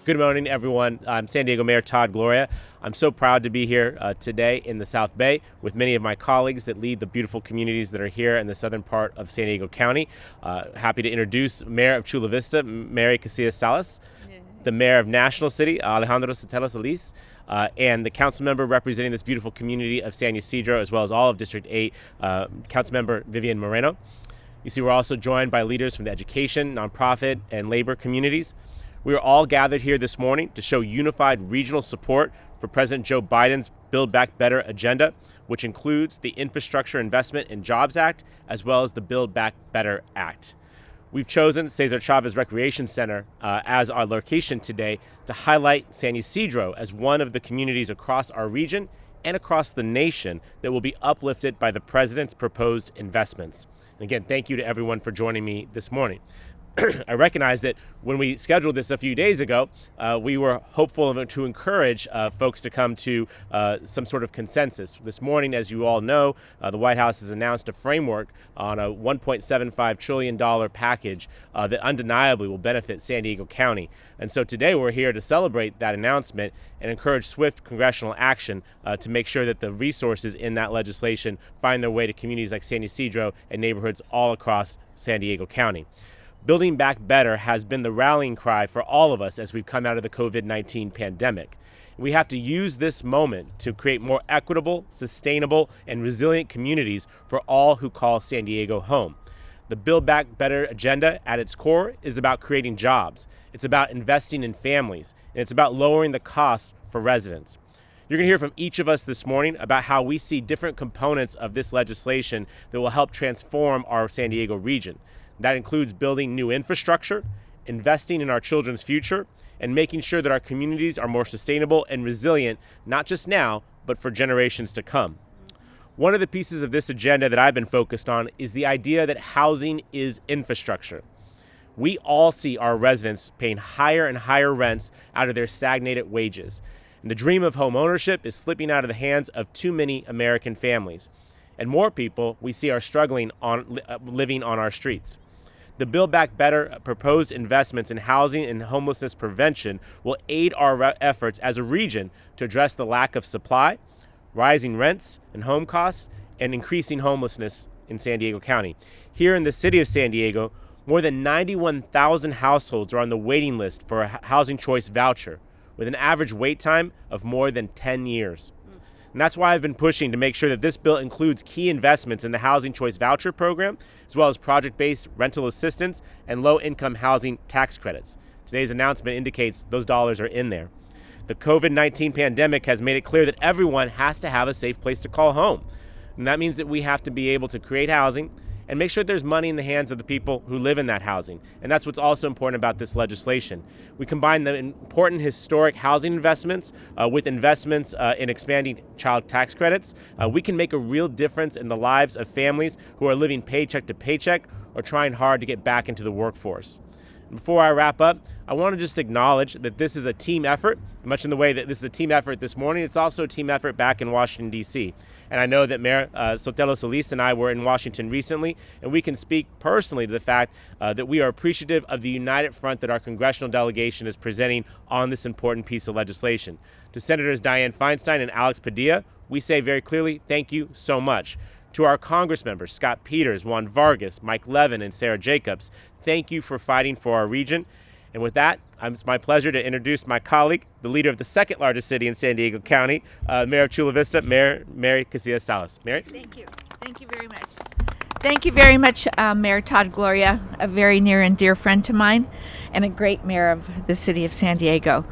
Good morning, everyone. I'm San Diego Mayor Todd Gloria. I'm so proud to be here today in the South Bay with many of my colleagues that lead the beautiful communities that are here in the southern part of San Diego County. Happy to introduce Mayor of Chula Vista, Mary Casillas Salas, the Mayor of National City, Alejandro Sotelo Solis, and the council member representing this beautiful community of San Ysidro, as well as all of District 8, Councilmember Vivian Moreno. You see, we're also joined by leaders from the education, nonprofit, and labor communities. We are all gathered here this morning to show unified regional support for President Joe Biden's Build Back Better agenda, which includes the Infrastructure Investment and Jobs Act, as well as the Build Back Better Act. We've chosen Cesar Chavez Recreation Center as our location today to highlight San Ysidro as one of the communities across our region and across the nation that will be uplifted by the president's proposed investments. And again, thank you to everyone for joining me this morning. I recognize that when we scheduled this a few days ago, we were hopeful to encourage folks to come to some sort of consensus. This morning, as you all know, the White House has announced a framework on a $1.75 trillion package that undeniably will benefit San Diego County. And so today we're here to celebrate that announcement and encourage swift congressional action to make sure that the resources in that legislation find their way to communities like San Ysidro and neighborhoods all across San Diego County. Building Back Better has been the rallying cry for all of us as we've come out of the COVID-19 pandemic. We have to use this moment to create more equitable, sustainable, and resilient communities for all who call San Diego home. The Build Back Better agenda at its core is about creating jobs. It's about investing in families, and it's about lowering the costs for residents. You're going to hear from each of us this morning about how we see different components of this legislation that will help transform our San Diego region. That includes building new infrastructure, investing in our children's future, and making sure that our communities are more sustainable and resilient, not just now, but for generations to come. One of the pieces of this agenda that I've been focused on is the idea that housing is infrastructure. We all see our residents paying higher and higher rents out of their stagnated wages. And the dream of home ownership is slipping out of the hands of too many American families. And more people we see are struggling living on our streets. The Build Back Better proposed investments in housing and homelessness prevention will aid our efforts as a region to address the lack of supply, rising rents and home costs, and increasing homelessness in San Diego County. Here in the city of San Diego, more than 91,000 households are on the waiting list for a housing choice voucher, with an average wait time of more than 10 years. And that's why I've been pushing to make sure that this bill includes key investments in the Housing Choice Voucher Program, as well as project-based rental assistance and low-income housing tax credits. Today's announcement indicates those dollars are in there. The COVID-19 pandemic has made it clear that everyone has to have a safe place to call home. And that means that we have to be able to create housing and make sure there's money in the hands of the people who live in that housing. And that's what's also important about this legislation. We combine the important historic housing investments with investments in expanding child tax credits. We can make a real difference in the lives of families who are living paycheck to paycheck or trying hard to get back into the workforce. Before I wrap up, I want to just acknowledge that this is a team effort. Much in the way that this is a team effort this morning, it's also a team effort back in Washington, D.C. And I know that Mayor Sotelo Solis and I were in Washington recently, and we can speak personally to the fact that we are appreciative of the united front that our congressional delegation is presenting on this important piece of legislation. To Senators Dianne Feinstein and Alex Padilla, we say very clearly, thank you so much. To our Congress members, Scott Peters, Juan Vargas, Mike Levin, and Sarah Jacobs, thank you for fighting for our region. And with that, it's my pleasure to introduce my colleague, the leader of the second largest city in San Diego County, Mayor of Chula Vista, Mary Casillas Salas. Mary? Thank you. Thank you very much. Thank you very much, Mayor Todd Gloria, a very near and dear friend to mine, and a great mayor of the city of San Diego.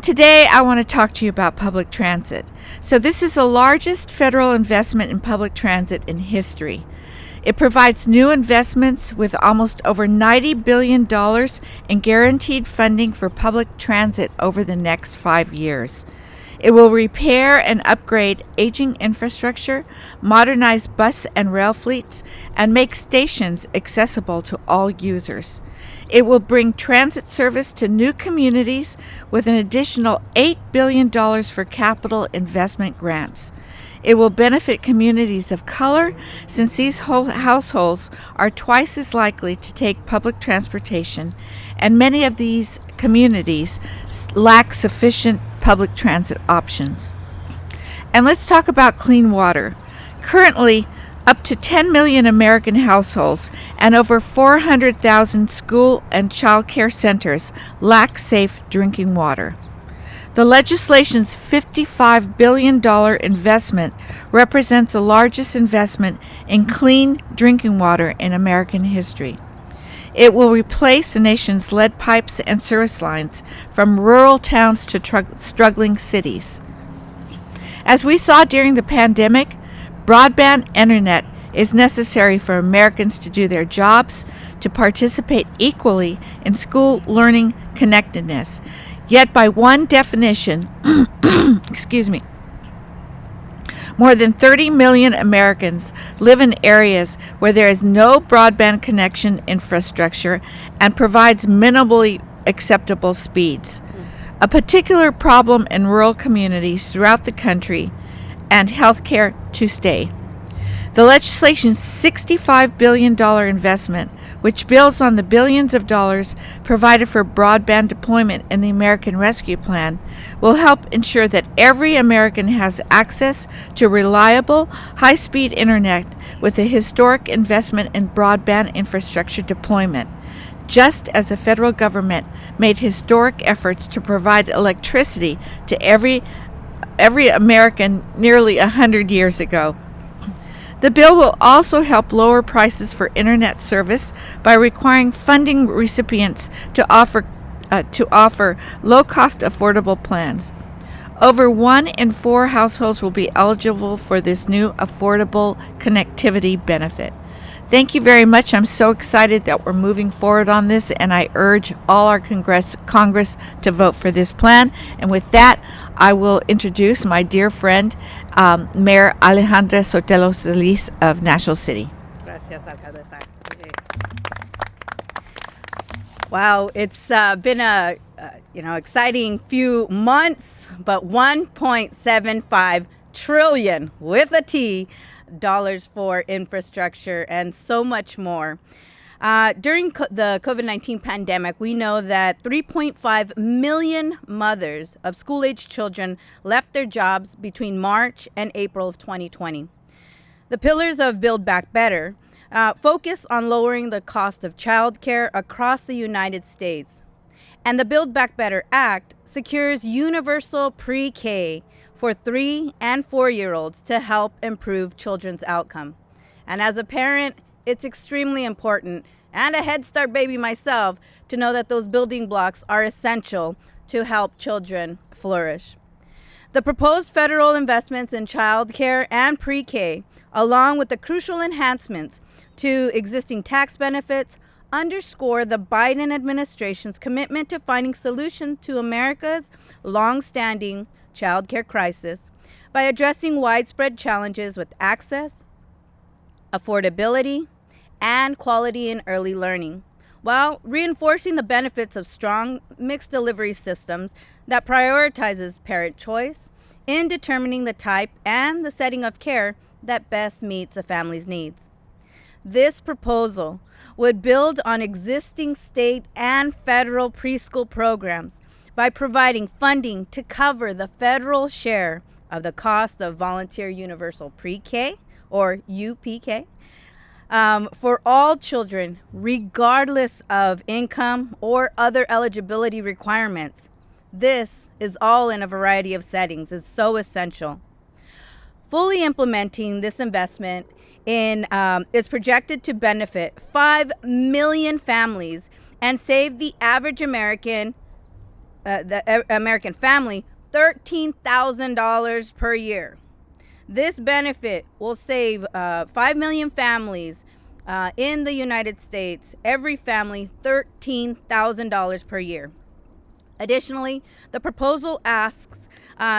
Today, I want to talk to you about public transit. So this is the largest federal investment in public transit in history. It provides new investments with almost over $90 billion in guaranteed funding for public transit over the next 5 years. It will repair and upgrade aging infrastructure, modernize bus and rail fleets, and make stations accessible to all users. It will bring transit service to new communities with an additional $8 billion for capital investment grants. It will benefit communities of color since these households are twice as likely to take public transportation, and many of these communities lack sufficient public transit options. And let's talk about clean water. Currently, up to 10 million American households and over 400,000 school and child care centers lack safe drinking water. The legislation's $55 billion investment represents the largest investment in clean drinking water in American history. It will replace the nation's lead pipes and service lines from rural towns to struggling cities. As we saw during the pandemic, broadband internet is necessary for Americans to do their jobs, to participate equally in school learning connectedness. Yet by one definition, more than 30 million Americans live in areas where there is no broadband connection infrastructure and provides minimally acceptable speeds. A particular problem in rural communities throughout the country, and healthcare to stay. The legislation's $65 billion investment, which builds on the billions of dollars provided for broadband deployment in the American Rescue Plan, will help ensure that every American has access to reliable, high-speed internet with a historic investment in broadband infrastructure deployment, just as the federal government made historic efforts to provide electricity to every American nearly 100 years ago. The bill will also help lower prices for internet service by requiring funding recipients to offer low-cost affordable plans. Over 1 in 4 households will be eligible for this new affordable connectivity benefit. Thank you very much. I'm so excited that we're moving forward on this, and I urge all our Congress to vote for this plan. And with that, I will introduce my dear friend, Mayor Alejandra Sotelo Solis of National City. Gracias, Alcaldesa. Wow, it's been a exciting few months, but 1.75 trillion with a T dollars for infrastructure and so much more. During the COVID-19 pandemic, we know that 3.5 million mothers of school-aged children left their jobs between March and April of 2020. The pillars of Build Back Better focus on lowering the cost of childcare across the United States. And the Build Back Better Act secures universal pre-K for 3 and 4-year-olds to help improve children's outcome. And as a parent, it's extremely important, and a Head Start baby myself, to know that those building blocks are essential to help children flourish. The proposed federal investments in child care and pre-K, along with the crucial enhancements to existing tax benefits, underscore the Biden administration's commitment to finding solutions to America's long-standing child care crisis by addressing widespread challenges with access, affordability, and quality in early learning, while reinforcing the benefits of strong mixed delivery systems that prioritizes parent choice in determining the type and the setting of care that best meets a family's needs. This proposal would build on existing state and federal preschool programs by providing funding to cover the federal share of the cost of volunteer universal pre-K, or UPK, for all children, regardless of income or other eligibility requirements. This is all in a variety of settings. It's so essential. Fully implementing this investment is projected to benefit 5 million families and save the average American family $13,000 per year. This benefit will save 5 million families in the United States, every family $13,000 per year. Additionally, the proposal asks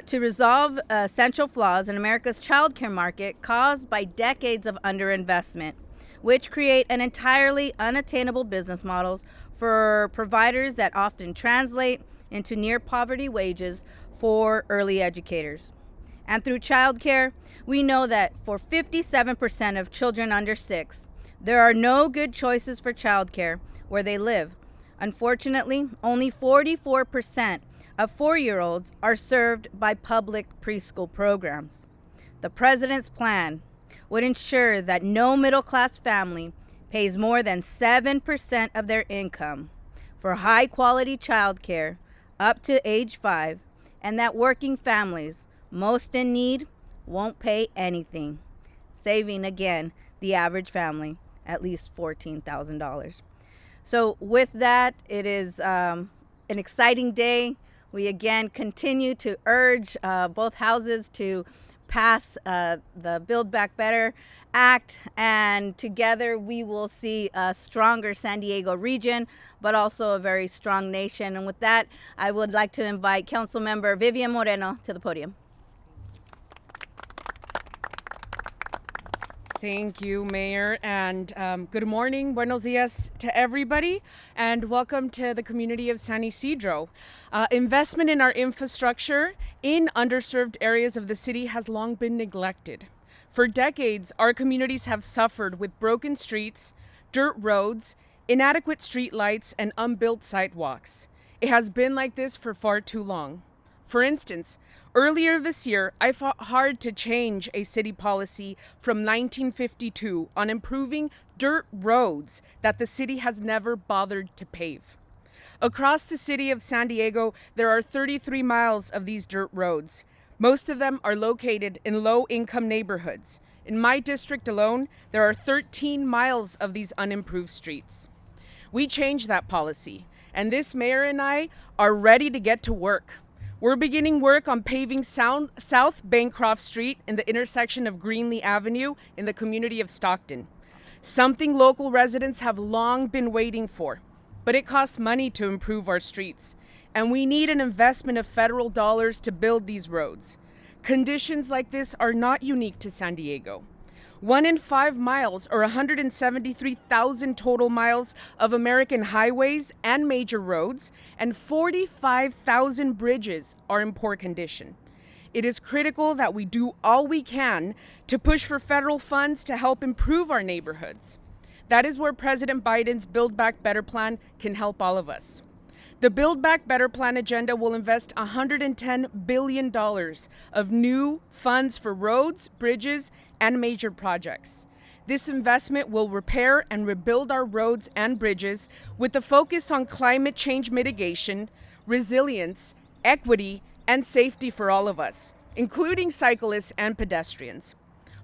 to resolve essential flaws in America's child care market caused by decades of underinvestment, which create an entirely unattainable business models for providers that often translate into near poverty wages for early educators. And through childcare, we know that for 57% of children under 6, there are no good choices for childcare where they live. Unfortunately, only 44% of 4-year-olds are served by public preschool programs. The president's plan would ensure that no middle-class family pays more than 7% of their income for high-quality childcare up to age 5, and that working families most in need won't pay anything, saving again the average family at least $14,000. So with that, it is an exciting day. We again continue to urge both houses to pass the Build Back Better Act, and together we will see a stronger San Diego region, but also a very strong nation. And with that, I would like to invite Councilmember Vivian Moreno to the podium. Thank you, Mayor, and good morning, buenos dias to everybody, and welcome to the community of San Isidro. Investment in our infrastructure in underserved areas of the city has long been neglected. For decades, our communities have suffered with broken streets, dirt roads, inadequate street lights, and unbuilt sidewalks. It has been like this for far too long. For instance, earlier this year, I fought hard to change a city policy from 1952 on improving dirt roads that the city has never bothered to pave. Across the city of San Diego, there are 33 miles of these dirt roads. Most of them are located in low-income neighborhoods. In my district alone, there are 13 miles of these unimproved streets. We changed that policy, and this mayor and I are ready to get to work. We're beginning work on paving South Bancroft Street in the intersection of Greenlee Avenue in the community of Stockton. Something local residents have long been waiting for, but it costs money to improve our streets, and we need an investment of federal dollars to build these roads. Conditions like this are not unique to San Diego. 1 in 5 miles, or 173,000 total miles of American highways and major roads, and 45,000 bridges are in poor condition. It is critical that we do all we can to push for federal funds to help improve our neighborhoods. That is where President Biden's Build Back Better plan can help all of us. The Build Back Better plan agenda will invest $110 billion of new funds for roads, bridges, and major projects. This investment will repair and rebuild our roads and bridges with the focus on climate change mitigation, resilience, equity, and safety for all of us, including cyclists and pedestrians.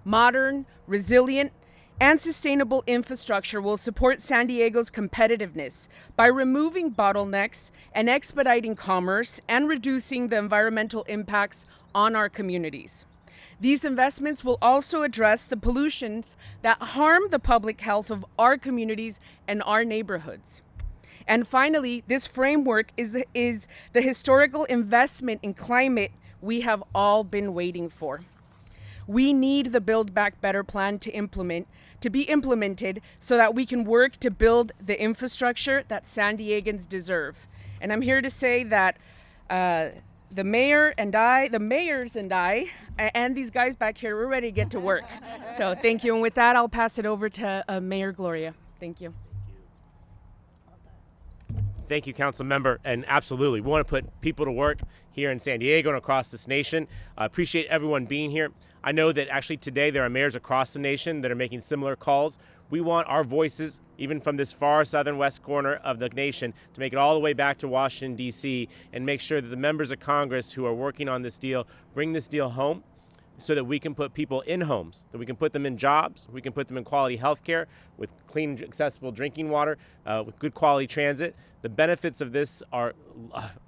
Modern, resilient, and sustainable infrastructure will support San Diego's competitiveness by removing bottlenecks and expediting commerce and reducing the environmental impacts on our communities. These investments will also address the pollutions that harm the public health of our communities and our neighborhoods. And finally, this framework is the historical investment in climate we have all been waiting for. We need the Build Back Better plan to be implemented so that we can work to build the infrastructure that San Diegans deserve. And I'm here to say that the mayors and I, and these guys back here, we're ready to get to work. So thank you. And with that, I'll pass it over to Mayor Gloria. Thank you. Thank you, Council Member. And absolutely, we want to put people to work here in San Diego and across this nation. I appreciate everyone being here. I know that actually today there are mayors across the nation that are making similar calls. We want our voices, even from this far southern west corner of the nation, to make it all the way back to Washington, D.C., and make sure that the members of Congress who are working on this deal bring this deal home so that we can put people in homes, that we can put them in jobs, we can put them in quality health care, with clean, accessible drinking water, with good quality transit. The benefits of this are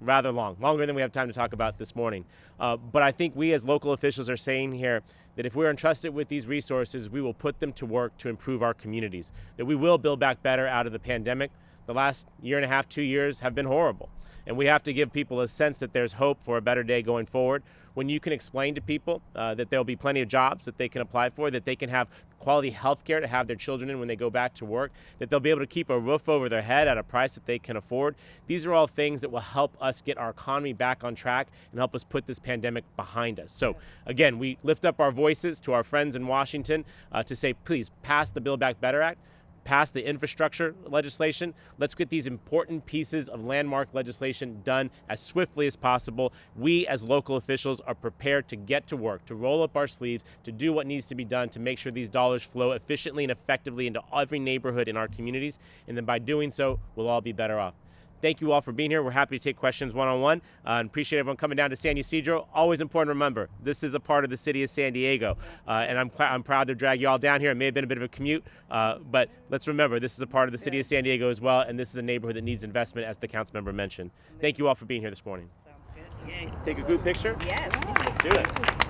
rather long, longer than we have time to talk about this morning. But I think we as local officials are saying here that if we're entrusted with these resources, we will put them to work to improve our communities, that we will build back better out of the pandemic, the last year and a half, 2 years have been horrible. And we have to give people a sense that there's hope for a better day going forward. When you can explain to people that there'll be plenty of jobs that they can apply for, that they can have quality health care to have their children in when they go back to work, that they'll be able to keep a roof over their head at a price that they can afford. These are all things that will help us get our economy back on track and help us put this pandemic behind us. So again, we lift up our voices to our friends in Washington to say, please pass the Build Back Better Act. Pass the infrastructure legislation. Let's get these important pieces of landmark legislation done as swiftly as possible. We as local officials are prepared to get to work, to roll up our sleeves, to do what needs to be done to make sure these dollars flow efficiently and effectively into every neighborhood in our communities. And then by doing so, we'll all be better off. Thank you all for being here. We're happy to take questions one-on-one and appreciate everyone coming down to San Ysidro. Always important to remember, this is a part of the city of San Diego. And I'm proud to drag you all down here. It may have been a bit of a commute, but let's remember, this is a part of the city of San Diego as well. And this is a neighborhood that needs investment, as the council member mentioned. Thank you all for being here this morning. Sounds good. Yay. Take a group picture? Yes. Let's do it.